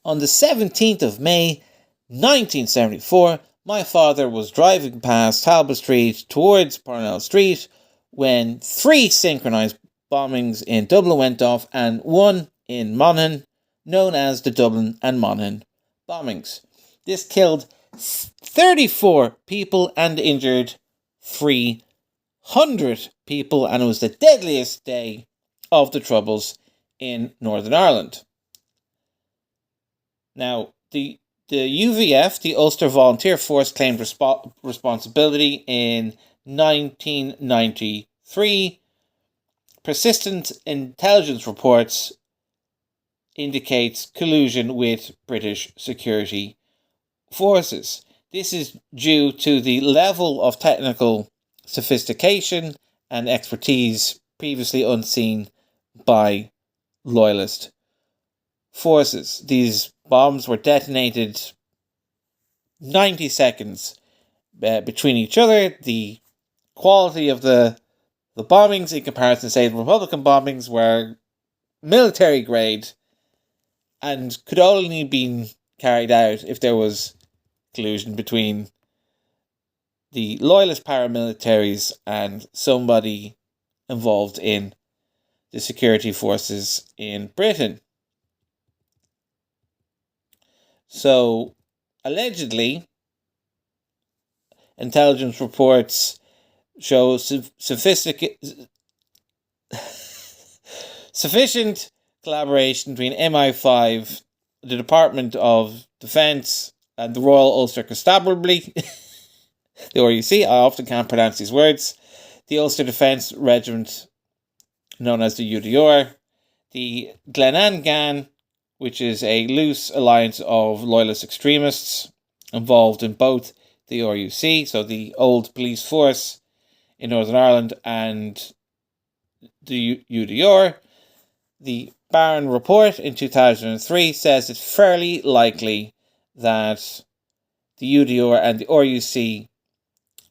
On the 17th of May, 1974, my father was driving past Talbot Street towards Parnell Street when 3 synchronised bombings in Dublin went off and 1 in Monaghan, known as the Dublin and Monaghan bombings. This killed 34 people and injured 300 people, and it was the deadliest day of the Troubles in Northern Ireland. Now, the UVF, the Ulster Volunteer Force, claimed responsibility in 1993. Persistent intelligence reports indicates collusion with British security forces. This is due to the level of technical sophistication and expertise previously unseen by loyalist forces. These bombs were detonated 90 seconds between each other. The quality of the bombings in comparison, say, the Republican bombings were military grade and could only be carried out if there was collusion between the loyalist paramilitaries and somebody involved in the security forces in Britain. So, allegedly, intelligence reports show sufficient collaboration between MI5, the Department of Defence, and the Royal Ulster Constabulary, the RUC. I often can't pronounce these words. The Ulster Defence Regiment, known as the UDR. The Glenanne Gang, which is a loose alliance of loyalist extremists involved in both the RUC, so the old police force in Northern Ireland, and the UDR. The Barron Report in 2003 says it's fairly likely that the UDR and the RUC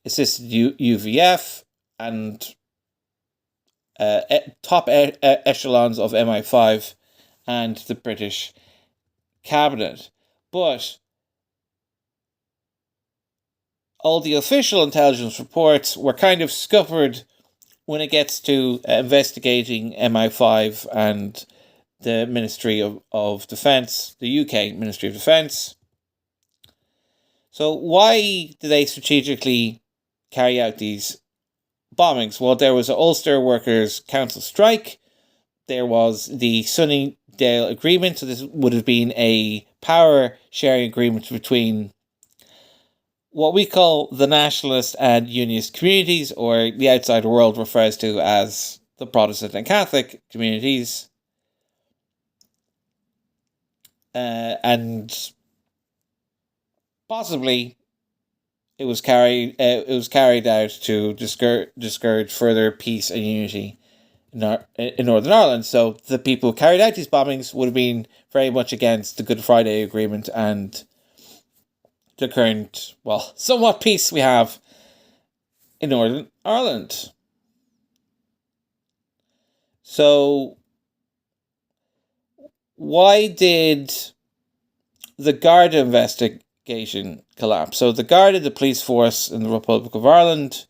assisted UVF and top echelons of MI5 and the British cabinet. But all the official intelligence reports were kind of scuppered when it gets to investigating MI5 and the Ministry of Defence, the UK Ministry of Defence. So why do they strategically carry out these bombings? Well, there was an Ulster Workers' Council strike. There was the Sunnydale Agreement. So this would have been a power sharing agreement between what we call the nationalist and unionist communities, or the outside world refers to as the Protestant and Catholic communities. And possibly it was carried out to discourage further peace and unity in Northern Ireland. So the people who carried out these bombings would have been very much against the Good Friday Agreement and the current, well, somewhat peace we have in Northern Ireland. So, why did the Garda investigation collapse? So, the Garda, the police force in the Republic of Ireland,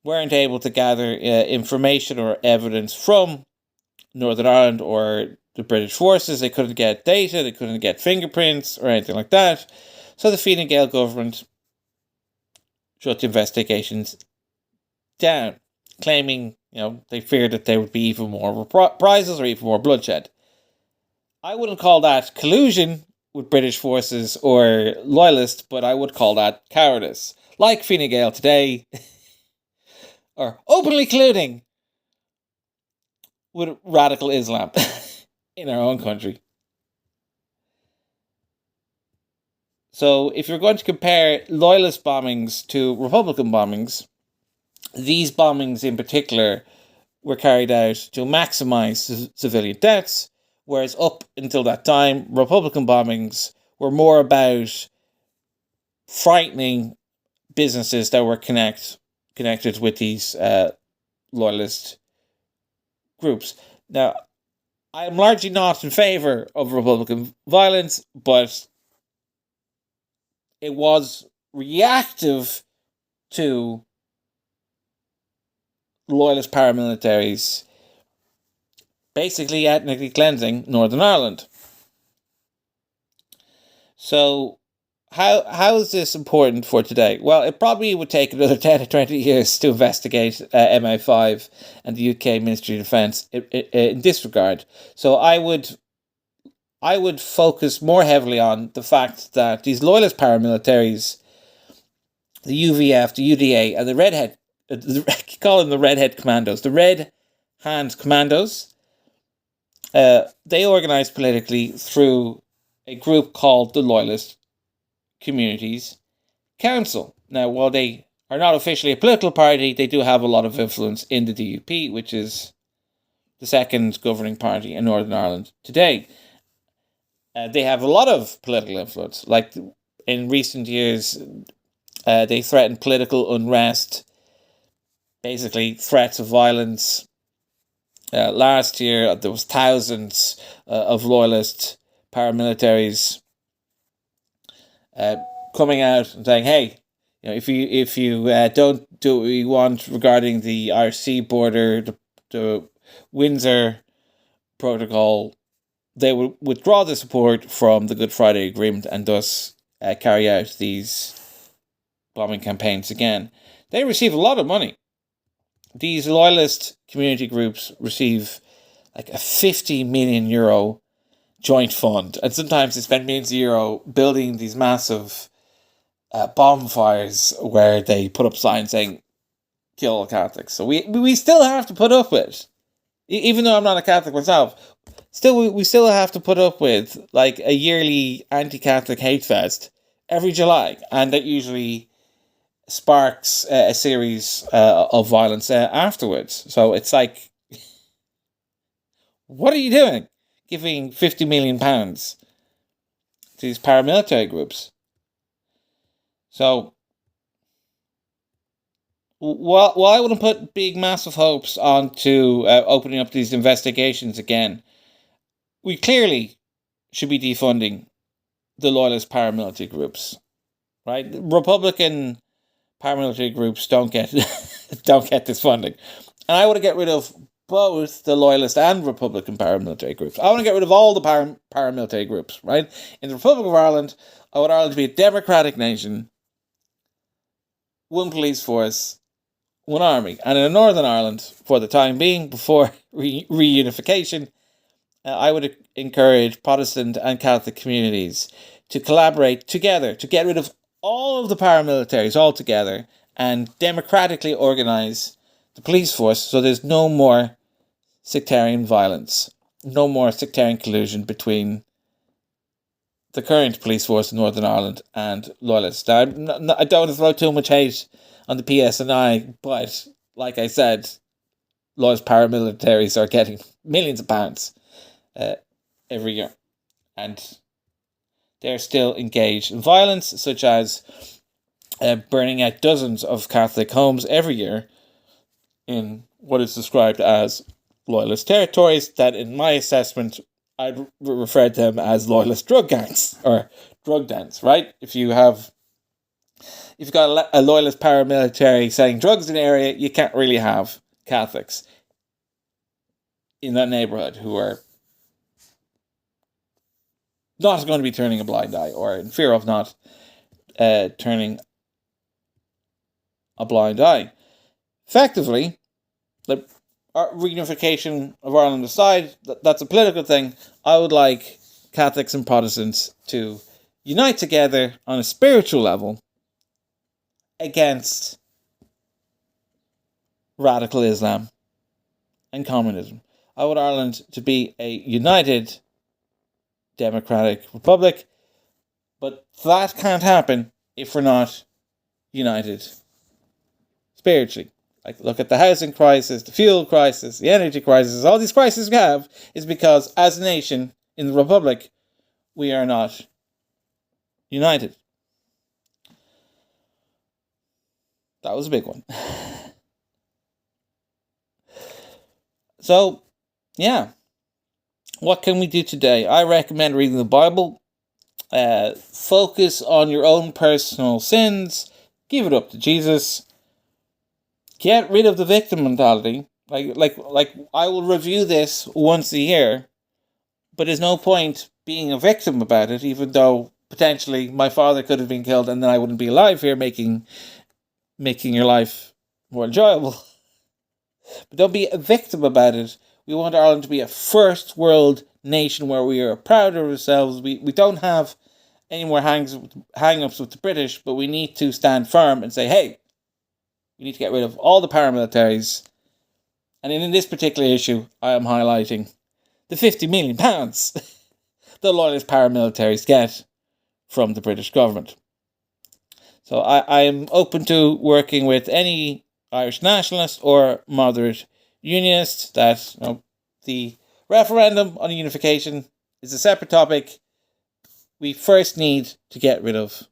weren't able to gather information or evidence from Northern Ireland or the British forces. They couldn't get data, they couldn't get fingerprints or anything like that. So the Fine Gael government shut the investigations down, claiming, they feared that there would be even more reprisals or even more bloodshed. I wouldn't call that collusion with British forces or loyalist, but I would call that cowardice. Like Fine Gael today, or openly colluding with radical Islam in our own country. So if you're going to compare loyalist bombings to Republican bombings, these bombings in particular were carried out to maximise civilian deaths, whereas up until that time, Republican bombings were more about frightening businesses that were connected with these loyalist groups. Now, I'm largely not in favour of Republican violence, but it was reactive to loyalist paramilitaries basically ethnically cleansing Northern Ireland. So how is this important for today? Well, it probably would take another 10 or 20 years to investigate MI5 and the UK Ministry of Defence in this regard. So I would focus more heavily on the fact that these loyalist paramilitaries, the UVF, the UDA, and the Redhead, I call them the Redhead Commandos, the Red Hand Commandos, they organise politically through a group called the Loyalist Communities Council. Now, while they are not officially a political party, they do have a lot of influence in the DUP, which is the second governing party in Northern Ireland today. They have a lot of political influence. Like in recent years, they threatened political unrest, basically threats of violence. Last year, there was thousands of loyalist paramilitaries coming out and saying, "Hey, if you don't do what we want regarding the Irish Sea border, the Windsor Protocol, they will withdraw the support from the Good Friday Agreement and thus carry out these bombing campaigns again." They receive a lot of money. These loyalist community groups receive like a €50 million joint fund, and sometimes they spend millions of euro building these massive bonfires where they put up signs saying "kill all Catholics." So we still have to put up with, even though I'm not a Catholic myself, we still have to put up with like a yearly anti-Catholic hate fest every July, and that usually sparks a series of violence afterwards. So it's like, what are you doing, giving £50 million to these paramilitary groups? So, while I wouldn't put big, massive hopes onto opening up these investigations again, we clearly should be defunding the loyalist paramilitary groups, right? Republican paramilitary groups don't get don't get this funding, and I want to get rid of both the loyalist and Republican paramilitary groups. I want to get rid of all the paramilitary groups, right? In the Republic of Ireland, I want Ireland to be a democratic nation, one police force, one army. And in Northern Ireland, for the time being, before reunification, I would encourage Protestant and Catholic communities to collaborate together to get rid of all of the paramilitaries altogether and democratically organise the police force so there's no more sectarian violence, no more sectarian collusion between the current police force in Northern Ireland and loyalists. Now, I don't want to throw too much hate on the PSNI, but like I said, loyalist paramilitaries are getting millions of pounds every year, and they're still engaged in violence, such as burning out dozens of Catholic homes every year in what is described as loyalist territories that, in my assessment, I'd refer to them as loyalist drug gangs or drug dens, right? If you've got a loyalist paramilitary selling drugs in an area, you can't really have Catholics in that neighborhood who are not going to be turning a blind eye or in fear of not turning a blind eye. Effectively, the reunification of Ireland aside, that's a political thing. I would like Catholics and Protestants to unite together on a spiritual level against radical Islam and communism. I want Ireland to be a united democratic republic, but that can't happen if we're not united spiritually. Like, look at the housing crisis, the fuel crisis, the energy crisis. All these crises we have is because, as a nation in the republic, we are not united. That was a big one. So, yeah. What can we do today? I recommend reading the Bible. Focus on your own personal sins. Give it up to Jesus. Get rid of the victim mentality. Like I will review this once a year, but there's no point being a victim about it, even though potentially my father could have been killed and then I wouldn't be alive here making your life more enjoyable. But don't be a victim about it. We want Ireland to be a first world nation where we are proud of ourselves. We don't have any more hang-ups with the British, but we need to stand firm and say, hey, we need to get rid of all the paramilitaries. And in this particular issue, I am highlighting the £50 million the loyalist paramilitaries get from the British government. So I am open to working with any Irish nationalist or moderate unionist that the referendum on unification is a separate topic. We first need to get rid of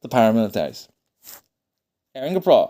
the paramilitaries. Erin Gapra.